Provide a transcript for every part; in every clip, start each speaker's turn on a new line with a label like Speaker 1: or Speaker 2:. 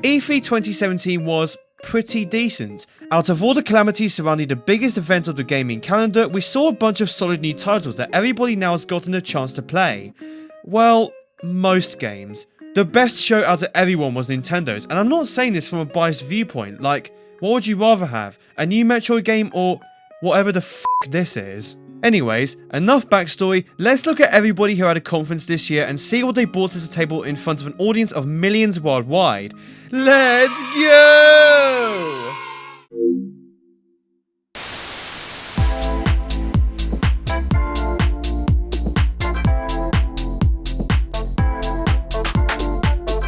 Speaker 1: E3 2017 was pretty decent. Out of all the calamities surrounding the biggest event of the gaming calendar, we saw a bunch of solid new titles that everybody now has gotten a chance to play. Well, most games. The best show out of everyone was Nintendo's, and I'm not saying this from a biased viewpoint. Like, what would you rather have? A new Metroid game or whatever the f*** this is? Anyways, enough backstory, let's look at everybody who had a conference this year and see what they brought to the table in front of an audience of millions worldwide. Let's go!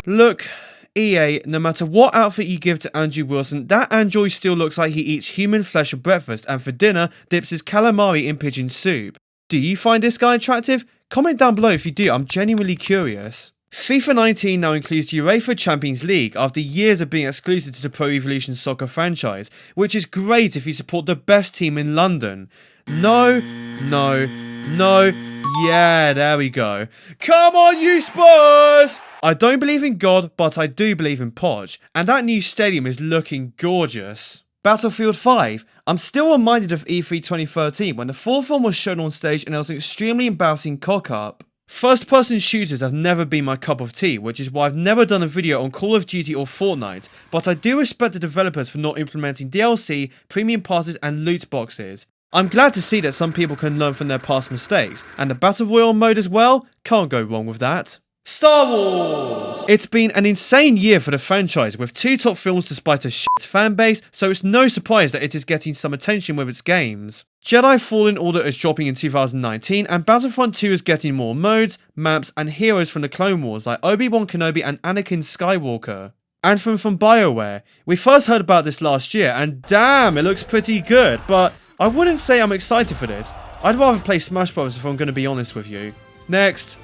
Speaker 1: Look, EA, no matter what outfit you give to Andrew Wilson, that android still looks like he eats human flesh for breakfast and for dinner dips his calamari in pigeon soup. Do you find this guy attractive? Comment down below if you do, I'm genuinely curious. FIFA 19 now includes the UEFA Champions League after years of being exclusive to the Pro Evolution Soccer franchise, which is great if you support the best team in London. No, yeah, there we go. Come on, you Spurs! I don't believe in God, but I do believe in Podge, and that new stadium is looking gorgeous. Battlefield 5. I'm still reminded of E3 2013 when the fourth one was shown on stage and it was an extremely embarrassing cock-up. First-person shooters have never been my cup of tea, which is why I've never done a video on Call of Duty or Fortnite, but I do respect the developers for not implementing DLC, premium passes and loot boxes. I'm glad to see that some people can learn from their past mistakes, and the Battle Royale mode as well, can't go wrong with that. Star Wars! It's been an insane year for the franchise, with 2 top films despite a shit fanbase, so it's no surprise that it is getting some attention with its games. Jedi Fallen Order is dropping in 2019, and Battlefront 2 is getting more modes, maps, and heroes from the Clone Wars like Obi-Wan Kenobi and Anakin Skywalker. Anthem from BioWare. We first heard about this last year, and damn, it looks pretty good, but I wouldn't say I'm excited for this. I'd rather play Smash Bros if I'm going to be honest with you. Next.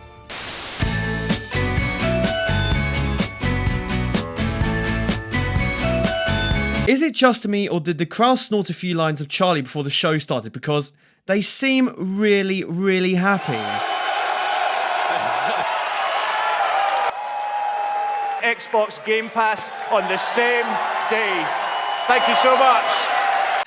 Speaker 1: Is it just me, or did the crowd snort a few lines of Charlie before the show started, because they seem really happy?
Speaker 2: Xbox Game Pass on the same day. Thank you so much.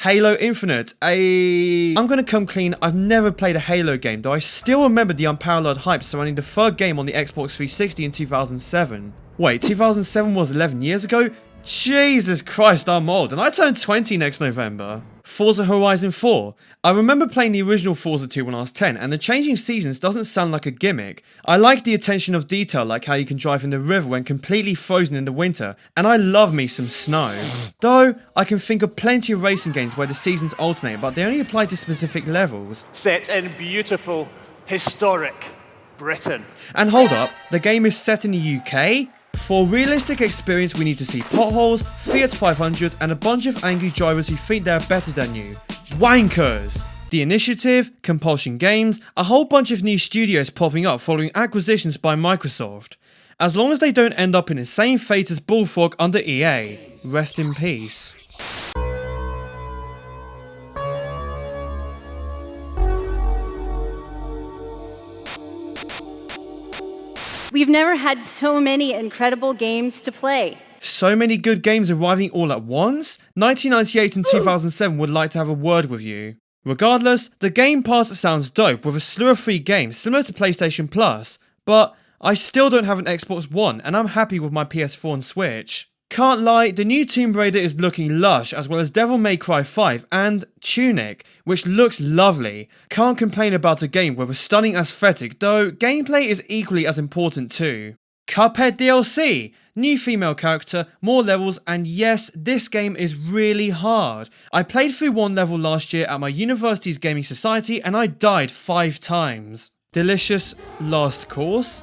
Speaker 1: Halo Infinite. I'm gonna come clean, I've never played a Halo game, though I still remember the unparalleled hype surrounding the third game on the Xbox 360 in 2007. Wait, 2007 was 11 years ago? Jesus Christ, I'm old, and I turn 20 next November. Forza Horizon 4. I remember playing the original Forza 2 when I was 10, and the changing seasons doesn't sound like a gimmick. I like the attention of detail, like how you can drive in the river when completely frozen in the winter, and I love me some snow. Though, I can think of plenty of racing games where the seasons alternate, but they only apply to specific levels.
Speaker 2: Set in beautiful, historic Britain.
Speaker 1: And hold up, the game is set in the UK? For realistic experience, we need to see potholes, Fiat 500, and a bunch of angry drivers who think they're better than you. Wankers! The Initiative, Compulsion Games, a whole bunch of new studios popping up following acquisitions by Microsoft. As long as they don't end up in the same fate as Bullfrog under EA. Rest in peace.
Speaker 3: We've never had so many incredible games to play.
Speaker 1: So many good games arriving all at once? 1998 and 2007 would like to have a word with you. Regardless, the Game Pass sounds dope with a slew of free games similar to PlayStation Plus, but I still don't have an Xbox One and I'm happy with my PS4 and Switch. Can't lie, the new Tomb Raider is looking lush, as well as Devil May Cry 5 and Tunic, which looks lovely. Can't complain about a game with a stunning aesthetic, though gameplay is equally as important too. Cuphead DLC, new female character, more levels, and yes, this game is really hard. I played through one level last year at my university's gaming society and I died 5 times. Delicious Last Course,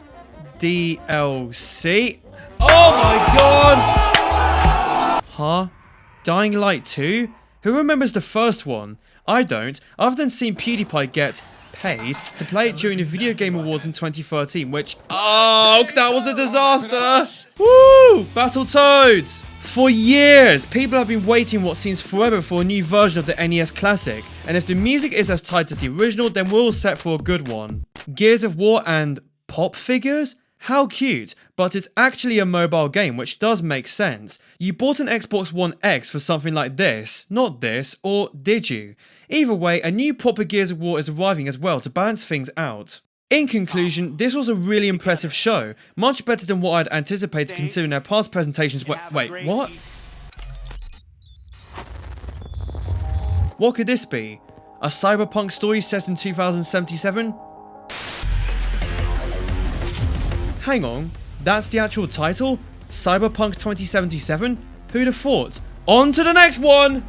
Speaker 1: DLC. Oh my god! Huh? Dying Light 2? Who remembers the first one? I don't, other than seeing PewDiePie get paid to play it during the Video Game Awards in 2013, which, oh, that was a disaster! Woo! Battletoads! For years, people have been waiting what seems forever for a new version of the NES Classic, and if the music is as tight as the original, then we're all set for a good one. Gears of War and pop figures? How cute, but it's actually a mobile game, which does make sense. You bought an Xbox One X for something like this, not this, or did you? Either way, a new proper Gears of War is arriving as well to balance things out. In conclusion, this was a really impressive show, much better than what I'd anticipated considering their past presentations were— wait, what? What could this be? A cyberpunk story set in 2077? Hang on, that's the actual title? Cyberpunk 2077? Who'd have thought? On to the next one!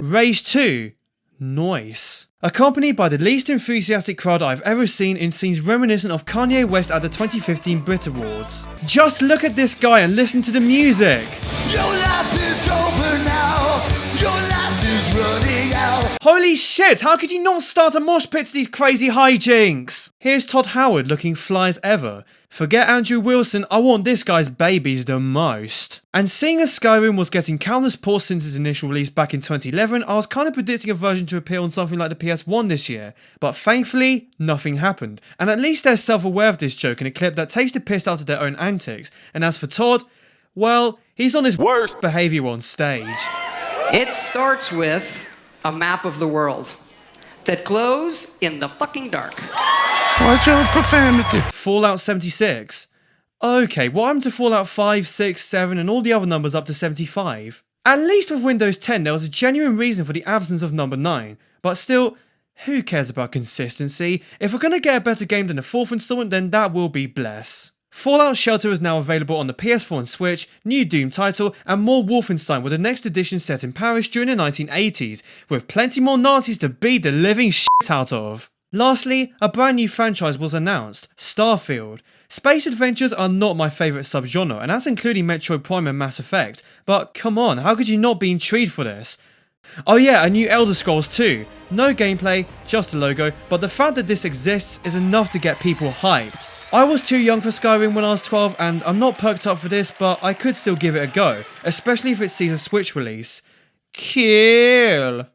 Speaker 1: Rage 2. Nice. Accompanied by the least enthusiastic crowd I've ever seen in scenes reminiscent of Kanye West at the 2015 Brit Awards. Just look at this guy and listen to the music!
Speaker 4: Your life is over now. Your life is running out.
Speaker 1: Holy shit, how could you not start a mosh pit to these crazy hijinks? Here's Todd Howard looking fly as ever. Forget Andrew Wilson, I want this guy's babies the most. And seeing as Skyrim was getting countless ports since its initial release back in 2011, I was kind of predicting a version to appear on something like the PS1 this year. But thankfully, nothing happened. And at least they're self-aware of this joke in a clip that takes the piss out of their own antics. And as for Todd, well, he's on his worst behaviour on stage.
Speaker 5: It starts with a map of the world that glows in the fucking dark.
Speaker 4: Watch your profanity.
Speaker 1: Fallout 76. Okay, what happened to Fallout 5, 6, 7 and all the other numbers up to 75? At least with Windows 10 there was a genuine reason for the absence of number 9. But still, who cares about consistency? If we're gonna get a better game than the 4th installment, then that will be bless. Fallout Shelter is now available on the PS4 and Switch, new Doom title, and more Wolfenstein with the next edition set in Paris during the 1980s, with plenty more Nazis to beat the living shit out of. Lastly, a brand new franchise was announced, Starfield. Space adventures are not my favourite subgenre, and that's including Metroid Prime and Mass Effect, but come on, how could you not be intrigued for this? Oh yeah, a new Elder Scrolls 2. No gameplay, just a logo, but the fact that this exists is enough to get people hyped. I was too young for Skyrim when I was 12 and I'm not perked up for this, but I could still give it a go, especially if it sees a Switch release. Kill!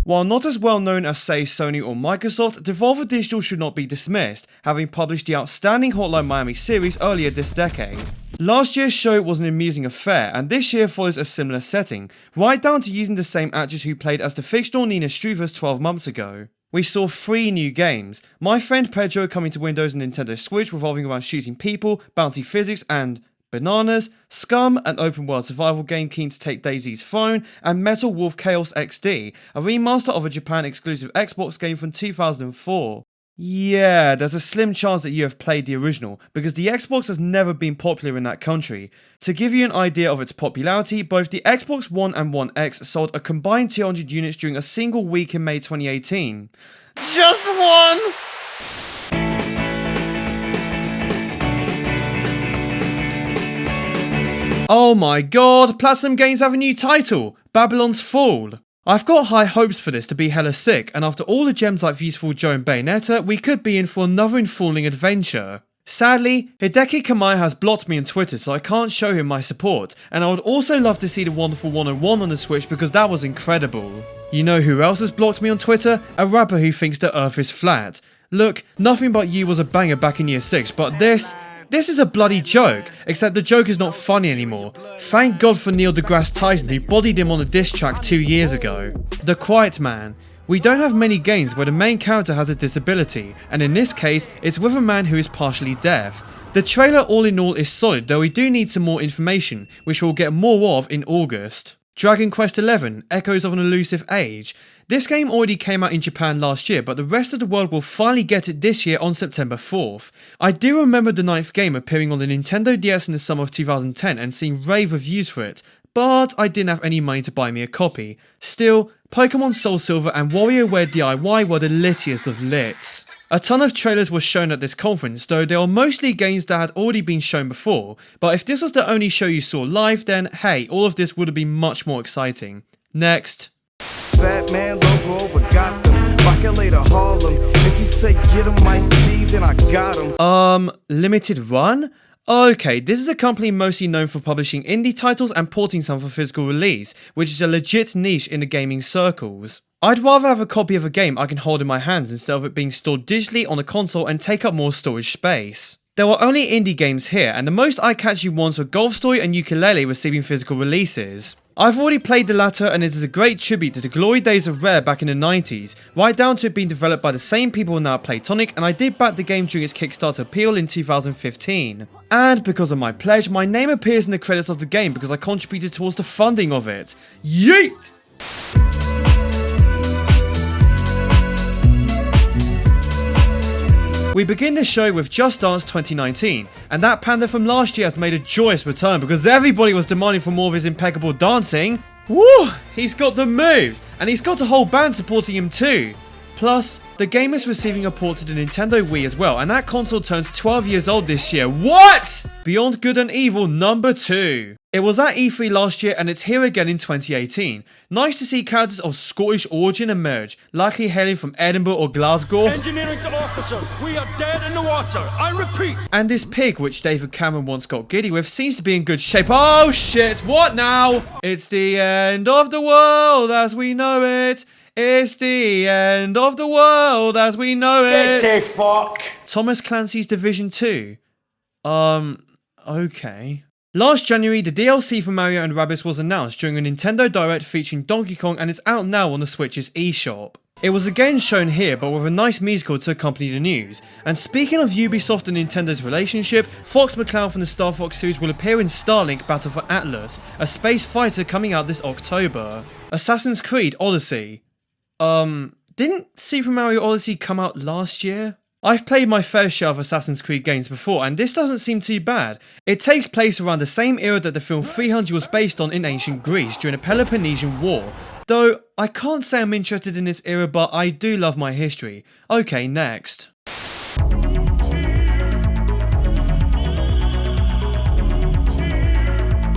Speaker 1: While not as well known as say Sony or Microsoft, Devolver Digital should not be dismissed, having published the outstanding Hotline Miami series earlier this decade. Last year's show was an amusing affair, and this year follows a similar setting, right down to using the same actress who played as the fictional Nina Struvers 12 months ago. We saw 3 new games, My Friend Pedro coming to Windows and Nintendo Switch revolving around shooting people, bouncy physics and bananas, Scum, an open world survival game keen to take DayZ's throne, and Metal Wolf Chaos XD, a remaster of a Japan exclusive Xbox game from 2004. Yeah, there's a slim chance that you have played the original, because the Xbox has never been popular in that country. To give you an idea of its popularity, both the Xbox One and One X sold a combined 200 units during a single week in May 2018. Just one! Oh my god, Platinum Games have a new title, Babylon's Fall. I've got high hopes for this to be hella sick, and after all the gems like Beautiful Joe and Bayonetta, we could be in for another enthralling adventure. Sadly, Hideki Kamiya has blocked me on Twitter, so I can't show him my support, and I would also love to see the wonderful 101 on the Switch because that was incredible. You know who else has blocked me on Twitter? A rapper who thinks the earth is flat. Look, Nothing But You was a banger back in year 6, but this is a bloody joke, except the joke is not funny anymore. Thank God for Neil deGrasse Tyson who bodied him on a diss track 2 years ago. The Quiet Man. We don't have many games where the main character has a disability, and in this case, it's with a man who is partially deaf. The trailer all in all is solid, though we do need some more information, which we'll get more of in August. Dragon Quest XI, Echoes of an Elusive Age. This game already came out in Japan last year, but the rest of the world will finally get it this year on September 4th. I do remember the 9th game appearing on the Nintendo DS in the summer of 2010 and seeing rave reviews for it, but I didn't have any money to buy me a copy. Still, Pokemon Soul Silver and WarioWare DIY were the littiest of lit. A ton of trailers were shown at this conference, though they were mostly games that had already been shown before, but if this was the only show you saw live, then hey, all of this would have been much more exciting. Next.
Speaker 6: Batman logo over Gotham, Rocket Harlem. If you say get him Mike G, then I got him.
Speaker 1: Limited Run? Okay, this is a company mostly known for publishing indie titles and porting some for physical release, which is a legit niche in the gaming circles. I'd rather have a copy of a game I can hold in my hands instead of it being stored digitally on a console and take up more storage space. There were only indie games here, and the most eye-catching ones were Golf Story and Yooka-Laylee receiving physical releases. I've already played the latter, and it is a great tribute to the glory days of Rare back in the 90s, right down to it being developed by the same people now at Playtonic, and I did back the game during its Kickstarter appeal in 2015. And because of my pledge, my name appears in the credits of the game because I contributed towards the funding of it. Yeet! We begin this show with Just Dance 2019, and that panda from last year has made a joyous return because everybody was demanding for more of his impeccable dancing. Woo! He's got the moves, and he's got a whole band supporting him too. Plus, the game is receiving a port to the Nintendo Wii as well, and that console turns 12 years old this year. What?! Beyond Good and Evil number 2. It was at E3 last year and it's here again in 2018. Nice to see characters of Scottish origin emerge, likely hailing from Edinburgh or Glasgow.
Speaker 7: Engineering to officers, we are dead in the water, I repeat!
Speaker 1: And this pig, which David Cameron once got giddy with, seems to be in good shape. Oh shit, what now? It's the end of the world as we know it. It's the end of the world as we know it.
Speaker 2: Get the fuck.
Speaker 1: Thomas Clancy's Division 2. Okay. Last January, the DLC for Mario & Rabbids was announced during a Nintendo Direct featuring Donkey Kong, and it's out now on the Switch's eShop. It was again shown here, but with a nice musical to accompany the news. And speaking of Ubisoft and Nintendo's relationship, Fox McCloud from the Star Fox series will appear in Starlink Battle for Atlas, a space fighter coming out this October. Assassin's Creed Odyssey. Didn't Super Mario Odyssey come out last year? I've played my fair share of Assassin's Creed games before, and this doesn't seem too bad. It takes place around the same era that the film 300 was based on in ancient Greece during the Peloponnesian War. Though, I can't say I'm interested in this era, but I do love my history. Okay, next.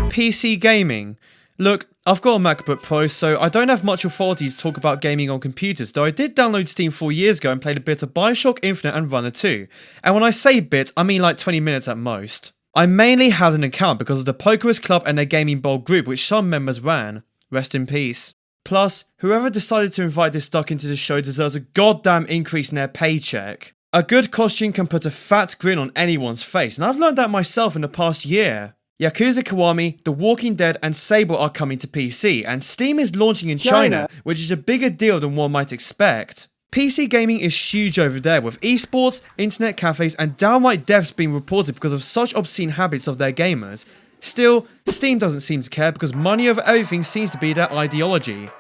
Speaker 1: PC gaming. Look, I've got a MacBook Pro, so I don't have much authority to talk about gaming on computers, though I did download Steam 4 years ago and played a bit of Bioshock Infinite and Runner 2. And when I say bit, I mean like 20 minutes at most. I mainly had an account because of the Pokerist Club and their Gaming Bowl group which some members ran. Rest in peace. Plus, whoever decided to invite this duck into the show deserves a goddamn increase in their paycheck. A good costume can put a fat grin on anyone's face, and I've learned that myself in the past year. Yakuza Kiwami, The Walking Dead and Sable are coming to PC, and Steam is launching in China, which is a bigger deal than one might expect. PC gaming is huge over there, with esports, internet cafes and downright deaths being reported because of such obscene habits of their gamers. Still, Steam doesn't seem to care because money over everything seems to be their ideology.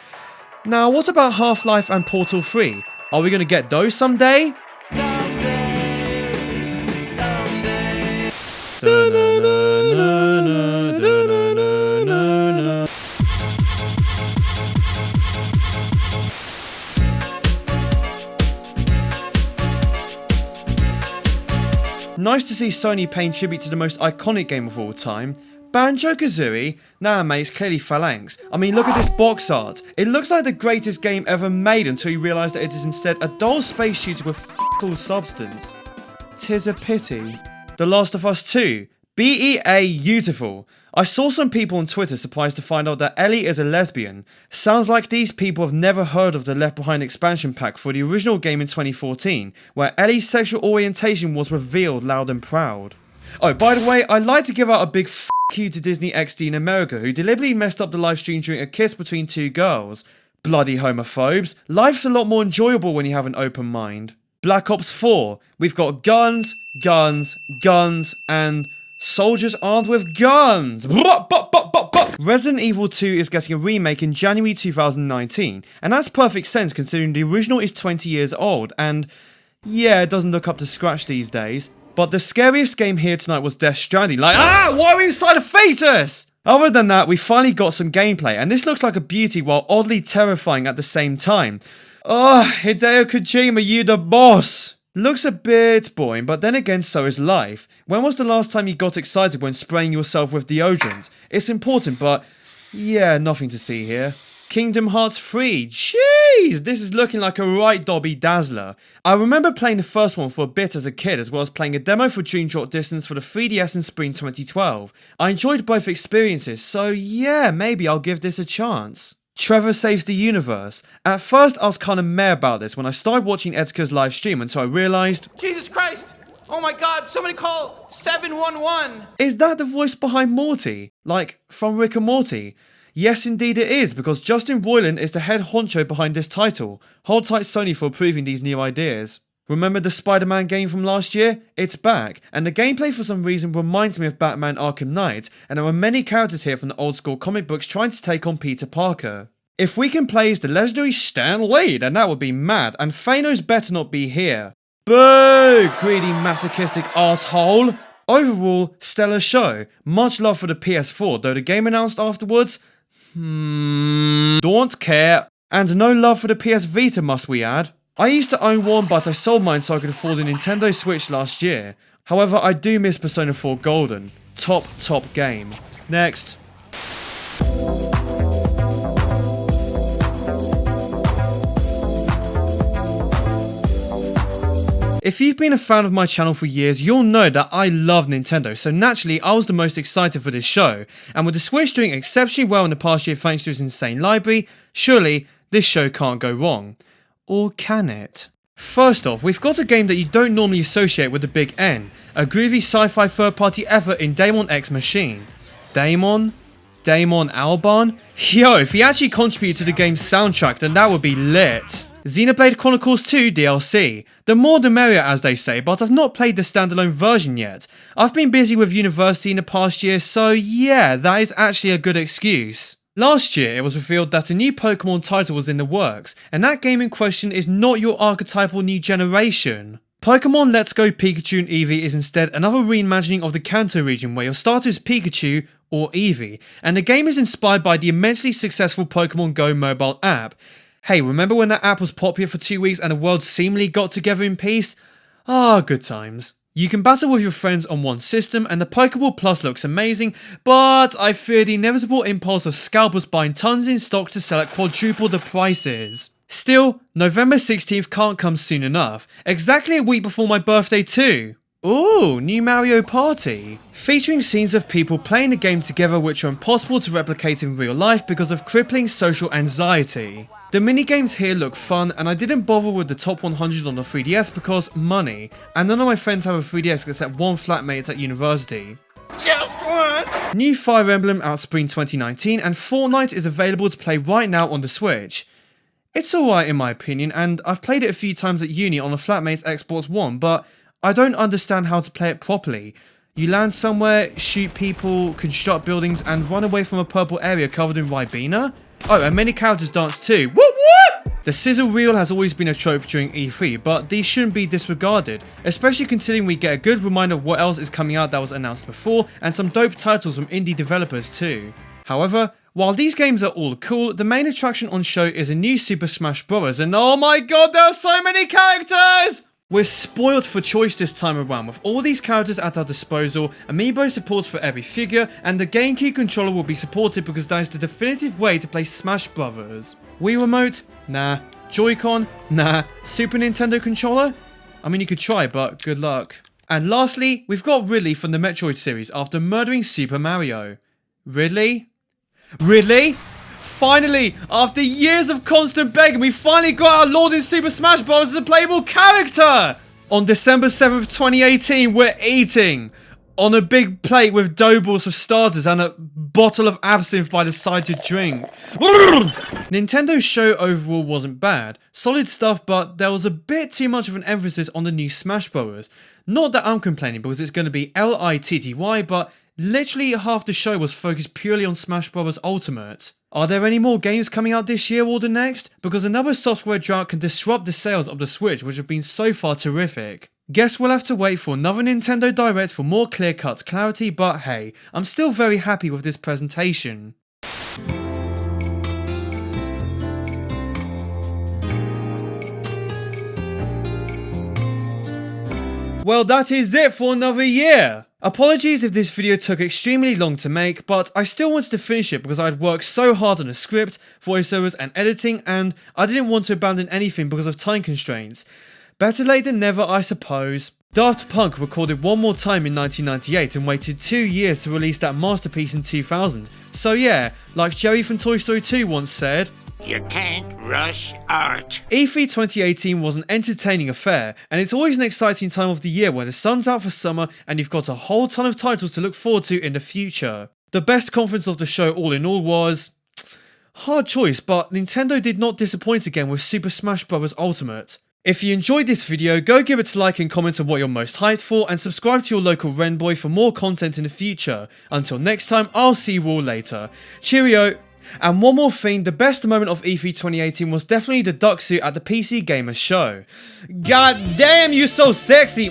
Speaker 1: Now, what about Half-Life and Portal 3? Are we going to get those someday? Nice to see Sony paying tribute to the most iconic game of all time. Banjo-Kazooie? Nah mate, it's clearly Phalanx. I mean, look at this box art. It looks like the greatest game ever made until you realise that it is instead a dull space shooter with f***able substance. 'Tis a pity. The Last of Us 2. BEA-utiful. I saw some people on Twitter surprised to find out that Ellie is a lesbian. Sounds like these people have never heard of the Left Behind expansion pack for the original game in 2014, where Ellie's sexual orientation was revealed loud and proud. Oh, by the way, I'd like to give out a big f*** you to Disney XD in America, who deliberately messed up the livestream during a kiss between two girls. Bloody homophobes. Life's a lot more enjoyable when you have an open mind. Black Ops 4. We've got guns, guns, guns, and soldiers armed with guns. Resident Evil 2 is getting a remake in January 2019, and that's perfect sense considering the original is 20 years old, and yeah, it doesn't look up to scratch these days. But the scariest game here tonight was Death Stranding. Like, why are we inside a fetus? Other than that, we finally got some gameplay, and this looks like a beauty while oddly terrifying at the same time. Hideo Kojima, you the boss! Looks a bit boring, but then again, so is life. When was the last time you got excited when spraying yourself with deodorant? It's important, but yeah, nothing to see here. Kingdom Hearts 3. Jeez, this is looking like a right Dobby Dazzler. I remember playing the first one for a bit as a kid, as well as playing a demo for Dream Drop Distance for the 3DS in spring 2012. I enjoyed both experiences, so yeah, maybe I'll give this a chance. Trevor Saves the Universe. At first I was kinda meh about this when I started watching Edgar's live stream until I realised,
Speaker 8: Jesus Christ! Oh my god, somebody call 711!
Speaker 1: is that the voice behind Morty? Like, from Rick and Morty? Yes indeed it is, because Justin Roiland is the head honcho behind this title. Hold tight Sony for approving these new ideas. Remember the Spider-Man game from last year? It's back, and the gameplay for some reason reminds me of Batman Arkham Knight, and there are many characters here from the old school comic books trying to take on Peter Parker. If we can play as the legendary Stan Lee, then that would be mad, and Thanos better not be here. Boo! Greedy masochistic asshole! Overall, stellar show. Much love for the PS4, though the game announced afterwards, don't care. And no love for the PS Vita, must we add. I used to own one, but I sold mine so I could afford a Nintendo Switch last year. However, I do miss Persona 4 Golden. Top game. Next. If you've been a fan of my channel for years, you'll know that I love Nintendo, so naturally I was the most excited for this show. And with the Switch doing exceptionally well in the past year thanks to its insane library, surely this show can't go wrong. Or can it? First off, we've got a game that you don't normally associate with the big N, a groovy sci-fi third-party effort in Daemon X Machine. Damon Albarn? Yo, if he actually contributed to the game's soundtrack, then that would be lit. Xenoblade Chronicles 2 DLC. The more the merrier, as they say, but I've not played the standalone version yet. I've been busy with university in the past year, so yeah, that is actually a good excuse. Last year, it was revealed that a new Pokemon title was in the works, and that game in question is not your archetypal new generation. Pokemon Let's Go Pikachu and Eevee is instead another reimagining of the Kanto region where your starter is Pikachu or Eevee, and the game is inspired by the immensely successful Pokemon Go mobile app. Hey, remember when that app was popular for 2 weeks and the world seemingly got together in peace? Ah, good times. You can battle with your friends on one system, and the Pokeball Plus looks amazing, but I fear the inevitable impulse of scalpers buying tons in stock to sell at quadruple the prices. Still, November 16th can't come soon enough, exactly a week before my birthday too. Ooh, new Mario Party. Featuring scenes of people playing the game together which are impossible to replicate in real life because of crippling social anxiety. The minigames here look fun, and I didn't bother with the top 100 on the 3DS because money, and none of my friends have a 3DS except one flatmate at university.
Speaker 8: Just one!
Speaker 1: New Fire Emblem out spring 2019, and Fortnite is available to play right now on the Switch. It's alright in my opinion, and I've played it a few times at uni on a flatmate's Xbox One, but I don't understand how to play it properly. You land somewhere, shoot people, construct buildings, and run away from a purple area covered in Ribena? Oh, and many characters dance too. What? The sizzle reel has always been a trope during E3, but these shouldn't be disregarded, especially considering we get a good reminder of what else is coming out that was announced before, and some dope titles from indie developers too. However, while these games are all cool, the main attraction on show is a new Super Smash Bros. And oh my god, there are so many characters! We're spoiled for choice this time around, with all these characters at our disposal, amiibo supports for every figure, and the GameCube controller will be supported because that is the definitive way to play Smash Brothers. Wii Remote? Nah. Joy-Con? Nah. Super Nintendo controller? I mean, you could try, but good luck. And lastly, we've got Ridley from the Metroid series after murdering Super Mario. Ridley? Ridley? Finally, after years of constant begging, we finally got our Lord in Super Smash Bros. As a playable character! On December 7th, 2018, we're eating on a big plate with dough balls for starters and a bottle of absinthe by the side to drink. Nintendo's show overall wasn't bad. Solid stuff, but there was a bit too much of an emphasis on the new Smash Bros. Not that I'm complaining because it's going to be Litty, but literally half the show was focused purely on Smash Bros. Ultimate. Are there any more games coming out this year or the next? Because another software drought can disrupt the sales of the Switch, which have been so far terrific. Guess we'll have to wait for another Nintendo Direct for more clear-cut clarity, but hey, I'm still very happy with this presentation. Well, that is it for another year. Apologies if this video took extremely long to make, but I still wanted to finish it because I had worked so hard on the script, voiceovers and editing, and I didn't want to abandon anything because of time constraints. Better late than never, I suppose. Daft Punk recorded one more time in 1998 and waited 2 years to release that masterpiece in 2000. So yeah, like Jerry from Toy Story 2 once said,
Speaker 9: "You can't rush art."
Speaker 1: E3 2018 was an entertaining affair, and it's always an exciting time of the year when the sun's out for summer and you've got a whole ton of titles to look forward to in the future. The best conference of the show all in all was... hard choice, but Nintendo did not disappoint again with Super Smash Bros. Ultimate. If you enjoyed this video, go give it a like and comment on what you're most hyped for, and subscribe to your local Renboy for more content in the future. Until next time, I'll see you all later. Cheerio! And one more thing, the best moment of E3 2018 was definitely the duck suit at the PC Gamer show. God damn, you so sexy!